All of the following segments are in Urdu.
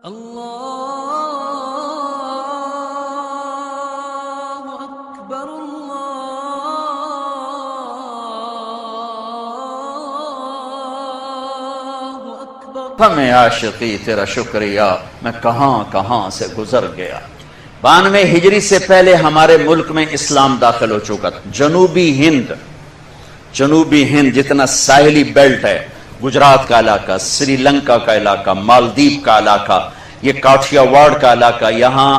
اللہ اکبر اللہ اکبر۔ ہمیں عاشقی تیرا شکریہ، میں کہاں کہاں سے گزر گیا۔ 92 ہجری سے پہلے ہمارے ملک میں اسلام داخل ہو چکا تھا۔ جنوبی ہند جتنا ساحلی بیلٹ ہے، گجرات کا علاقہ، سری لنکا کا علاقہ، مالدیپ کا علاقہ، یہ کاٹھیا واڑ کا علاقہ، یہاں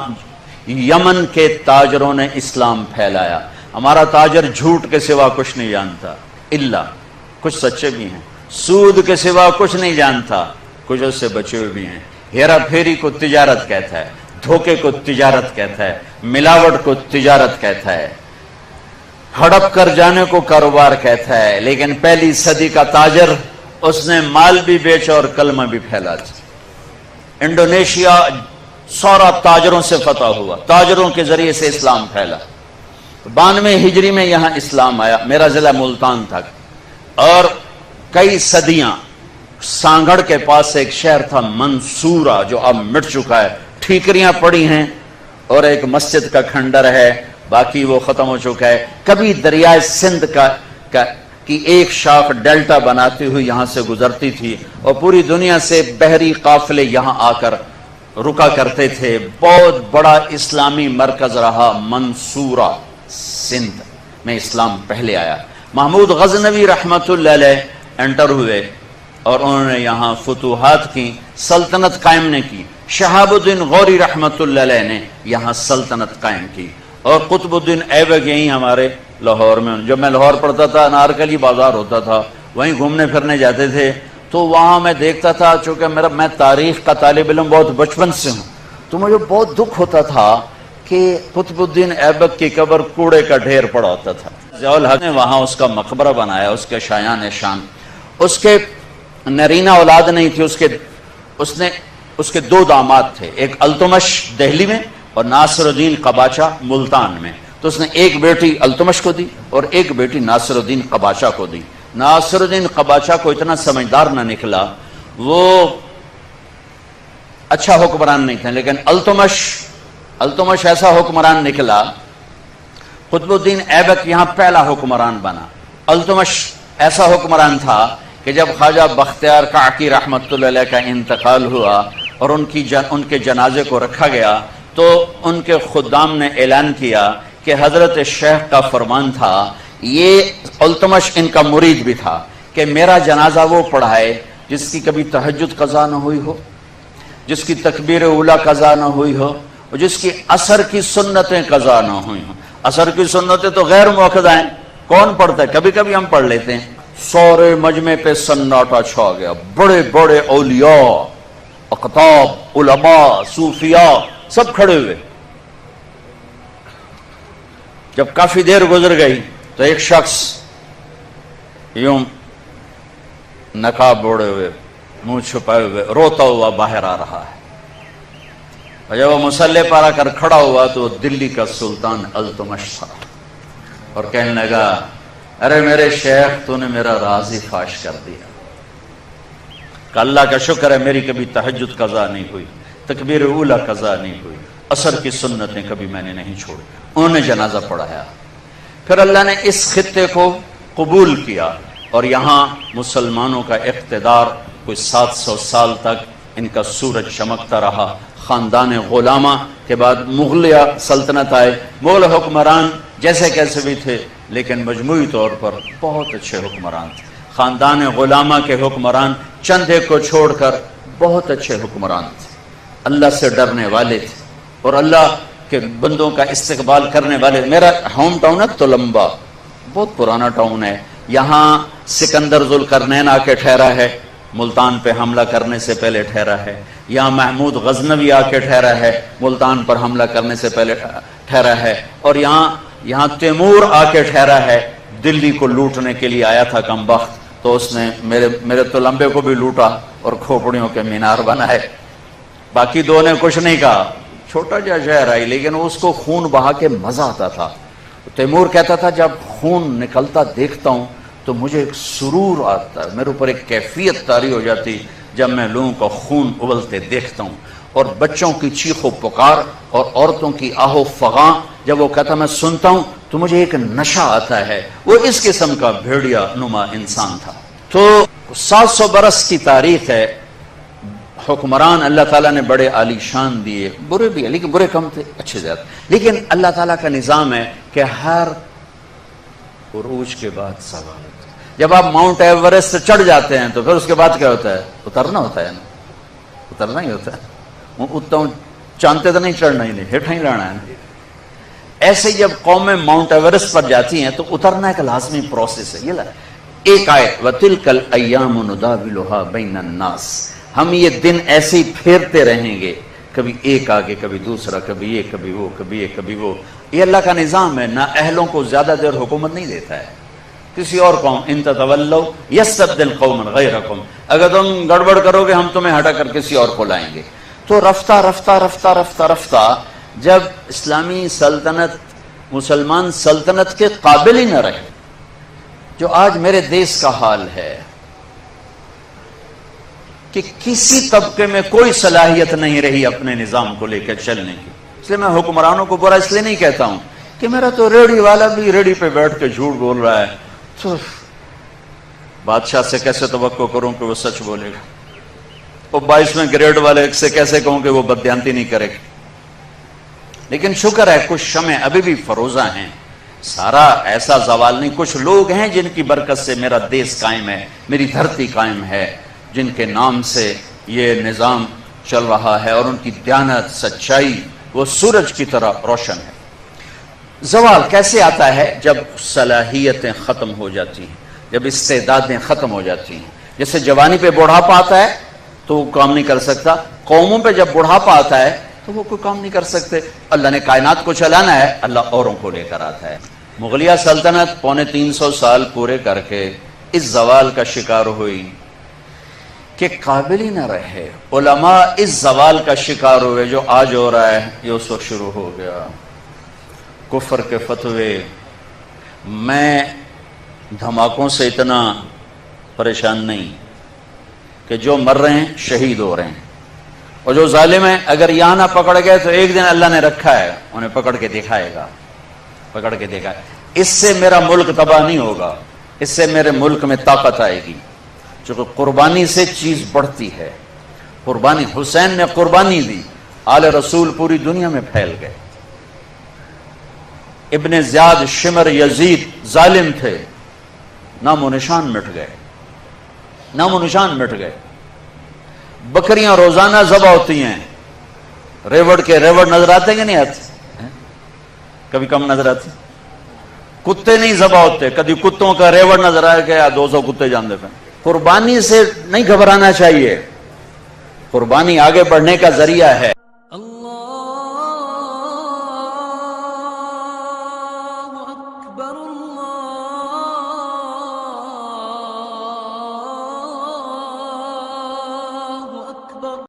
یمن کے تاجروں نے اسلام پھیلایا۔ ہمارا تاجر جھوٹ کے سوا کچھ نہیں جانتا، الا کچھ سچے بھی ہیں، سود کے سوا کچھ نہیں جانتا، کچھ اس سے بچے ہوئے بھی ہیں۔ ہیرا پھیری کو تجارت کہتا ہے، دھوکے کو تجارت کہتا ہے، ملاوٹ کو تجارت کہتا ہے، ہڑپ کر جانے کو کاروبار کہتا ہے۔ لیکن پہلی صدی کا تاجر، اس نے مال بھی بیچا اور کلمہ بھی پھیلا دیا۔ انڈونیشیا سورا تاجروں سے فتح ہوا، تاجروں کے ذریعے سے اسلام پھیلا۔ 92 ہجری میں یہاں اسلام آیا۔ میرا ضلع ملتان تھا، اور کئی صدیاں سانگڑ کے پاس ایک شہر تھا منصورہ، جو اب مٹ چکا ہے، ٹھیکریاں پڑی ہیں اور ایک مسجد کا کھنڈر ہے، باقی وہ ختم ہو چکا ہے۔ کبھی دریائے سندھ کی ایک شاخ ڈیلٹا بناتی ہوئی یہاں سے گزرتی تھی، اور پوری دنیا سے بحری قافلے یہاں آ کر رکا کرتے تھے۔ بہت بڑا اسلامی مرکز رہا منصورہ، سندھ میں اسلام پہلے آیا۔ محمود غزنوی رحمت اللہ علیہ انٹر ہوئے اور انہوں نے یہاں فتوحات کی، سلطنت قائم نے کی۔ شہاب الدین غوری رحمت اللہ علیہ نے یہاں سلطنت قائم کی، اور قطب الدین ایبک یہیں ہمارے لاہور میں۔ جب میں لاہور پڑھتا تھا، انارکلی بازار ہوتا تھا، وہیں گھومنے پھرنے جاتے تھے، تو وہاں میں دیکھتا تھا، چونکہ میں تاریخ کا طالب علم بہت بچپن سے ہوں، تو مجھے بہت دکھ ہوتا تھا کہ قطب الدین ایبک کی قبر کوڑے کا ڈھیر پڑا ہوتا تھا۔ ضیاء الحق نے وہاں اس کا مقبرہ بنایا، اس کے شایان شان۔ اس کے نرینہ اولاد نہیں تھی، اس کے دو داماد تھے، ایک التمش دہلی میں اور ناصر الدین قباچہ ملتان میں۔ تو اس نے ایک بیٹی التمش کو دی اور ایک بیٹی ناصر الدین قباچہ کو دی۔ ناصر الدین قباچہ کو اتنا سمجھدار نہ نکلا، وہ اچھا حکمران نہیں تھا، لیکن التمش ایسا حکمران نکلا۔ قطب الدین ایبک یہاں پہلا حکمران بنا۔ التمش ایسا حکمران تھا کہ جب خواجہ بختیار کاکی رحمت اللہ علیہ کا انتقال ہوا اور ان کے جنازے کو رکھا گیا، تو ان کے خدام نے اعلان کیا کہ حضرت شیخ کا فرمان تھا، یہ التمش ان کا مرید بھی تھا، کہ میرا جنازہ وہ پڑھائے جس کی کبھی تہجد قضا نہ ہوئی ہو، جس کی تکبیر اولیٰ قضا نہ ہوئی ہو، اور جس کی عصر کی سنتیں قضا نہ ہوئی ہوں۔ عصر کی سنتیں تو غیر مؤکدہ ہیں، کون پڑھتا ہے؟ کبھی کبھی ہم پڑھ لیتے ہیں۔ سورے مجمع پہ سناٹا چھا گیا، بڑے بڑے اولیاء، اقطاب، علماء، صوفیاء سب کھڑے ہوئے۔ جب کافی دیر گزر گئی تو ایک شخص یوں نقاب اوڑے ہوئے، منہ چھپائے ہوئے، روتا ہوا باہر آ رہا ہے۔ اور جب وہ مصلی پر آ کر کھڑا ہوا تو دلی کا سلطان التمش تھا، اور کہنے لگا، ارے میرے شیخ، تو نے میرا راز ہی فاش کر دیا کہ اللہ کا شکر ہے میری کبھی تہجد قضا نہیں ہوئی، تکبیر اولیٰ قضا نہیں ہوئی، عصر کی سنتیں کبھی میں نے نہیں چھوڑی۔ انہوں نے جنازہ پڑھایا۔ پھر اللہ نے اس خطے کو قبول کیا، اور یہاں مسلمانوں کا اقتدار کوئی 700 سال تک ان کا سورج چمکتا رہا۔ خاندان غلامہ کے بعد مغلیہ سلطنت آئے۔ مغل حکمران جیسے کیسے بھی تھے، لیکن مجموعی طور پر بہت اچھے حکمران تھے۔ خاندان غلامہ کے حکمران چند ایک کو چھوڑ کر بہت اچھے حکمران تھے، اللہ سے ڈرنے والے تھے اور اللہ کے بندوں کا استقبال کرنے والے۔ میرا ہوم ٹاؤن ہے تلمبا، بہت پرانا ٹاؤن ہے۔ یہاں سکندر ذوالقرنین آ کے ٹھہرا ہے، ملتان پہ حملہ کرنے سے پہلے ٹھہرا ہے۔ یہاں محمود غزنوی آ کے ٹھہرا ہے، ملتان پر حملہ کرنے سے پہلے ٹھہرا ہے۔ اور یہاں تیمور آ کے ٹھہرا ہے، دلی کو لوٹنے کے لیے آیا تھا کم بخت، تو اس نے میرے تلمبے کو بھی لوٹا اور کھوپڑیوں کے مینار بنائے۔ باقی دو نے کچھ نہیں کہا، چھوٹا جا شہر آئی، لیکن اس کو خون بہا کے مزہ آتا تھا۔ تیمور کہتا تھا، جب خون نکلتا دیکھتا ہوں تو مجھے ایک سرور آتا ہے، میرے اوپر ایک کیفیت طاری ہو جاتی، جب میں لوگوں کا خون ابلتے دیکھتا ہوں اور بچوں کی چیخ و پکار اور عورتوں کی آہ و فغاں جب وہ کہتا میں سنتا ہوں تو مجھے ایک نشہ آتا ہے. وہ اس قسم کا بھیڑیا نما انسان تھا. تو 700 برس کی تاریخ ہے. حکمران اللہ تعالیٰ نے بڑے عالی شان دیے، برے بھی لیکن برے کم تھے، اچھے زیادہ. لیکن اللہ تعالیٰ کا نظام ہے کہ ہر عروج کے بعد سوال ہوتا ہے. جب آپ ماؤنٹ ایورسٹ چڑھ جاتے ہیں تو پھر اس کے بعد کیا ہوتا ہے؟ اترنا ہوتا ہے نا، اترنا ہی ہوتا ہے. اتنا چاندتے تو نہیں چڑھنا ہی نہیں، ہٹا ہی رہنا ہے نا. ایسے جب قومیں ماؤنٹ ایورسٹ پر جاتی ہیں تو اترنا ایک لازمی پروسیس ہے. یہ ایک آیت وَتِلْكَ الْأَيَّامُ نُدَاوِلُهَا بَيْنَ النَّاسِ، ہم یہ دن ایسے ہی پھیرتے رہیں گے، کبھی ایک آگے کبھی دوسرا، کبھی یہ کبھی وہ، کبھی یہ کبھی وہ. یہ اللہ کا نظام ہے. نہ اہلوں کو زیادہ دیر حکومت نہیں دیتا ہے کسی اور قوم. ان تتولوا یستبدل قوما غیرکم، اگر تم گڑبڑ کرو گے ہم تمہیں ہٹا کر کسی اور کو لائیں گے. تو رفتہ رفتہ رفتہ رفتہ رفتہ جب اسلامی سلطنت مسلمان سلطنت کے قابل ہی نہ رہے، جو آج میرے دیش کا حال ہے کہ کسی طبقے میں کوئی صلاحیت نہیں رہی اپنے نظام کو لے کر چلنے کی. اس لیے میں حکمرانوں کو برا اس لیے نہیں کہتا ہوں کہ میرا تو ریڑھی والا بھی ریڑھی پہ بیٹھ کے جھوٹ بول رہا ہے، تو بادشاہ سے کیسے توقع کروں کہ وہ سچ بولے گا؟ اور 22ویں گریڈ والے سے کیسے کہوں کہ وہ بددیانتی نہیں کرے گا؟ لیکن شکر ہے کچھ شمع ابھی بھی فروزہ ہیں. سارا ایسا زوال نہیں. کچھ لوگ ہیں جن کی برکت سے میرا دیش قائم ہے، میری دھرتی قائم ہے، جن کے نام سے یہ نظام چل رہا ہے، اور ان کی دیانت سچائی وہ سورج کی طرح روشن ہے. زوال کیسے آتا ہے؟ جب صلاحیتیں ختم ہو جاتی ہیں، جب استعدادیں ختم ہو جاتی ہیں. جیسے جوانی پہ بڑھاپا آتا ہے تو وہ کام نہیں کر سکتا. قوموں پہ جب بڑھاپا آتا ہے تو وہ کوئی کام نہیں کر سکتے. اللہ نے کائنات کو چلانا ہے، اللہ اوروں کو لے کر آتا ہے. مغلیہ سلطنت 350 سال پورے کر کے اس زوال کا شکار ہوئی کہ قابل ہی نہ رہے. علماء اس زوال کا شکار ہوئے جو آج ہو رہا ہے. یہ اس وقت شروع ہو گیا کفر کے فتوے. میں دھماکوں سے اتنا پریشان نہیں کہ جو مر رہے ہیں شہید ہو رہے ہیں، اور جو ظالم ہیں اگر یہاں نہ پکڑ گئے تو ایک دن اللہ نے رکھا ہے انہیں پکڑ کے دکھائے گا، پکڑ کے دیکھا. اس سے میرا ملک تباہ نہیں ہوگا، اس سے میرے ملک میں طاقت آئے گی. چونکہ قربانی سے چیز بڑھتی ہے. قربانی، حسین نے قربانی دی، آل رسول پوری دنیا میں پھیل گئے. ابن زیاد شمر یزید ظالم تھے، نام و نشان مٹ گئے، نام و نشان مٹ گئے. بکریاں روزانہ ذبح ہوتی ہیں، ریوڑ کے ریوڑ نظر آتے کہ نہیں آتے؟ کبھی کم نظر آتے. کتے نہیں ذبح ہوتے، کبھی کتوں کا ریوڑ نظر آئے گا 200 کتے جان دے. قربانی سے نہیں گھبرانا چاہیے، قربانی آگے بڑھنے کا ذریعہ ہے. اللہ اکبر اللہ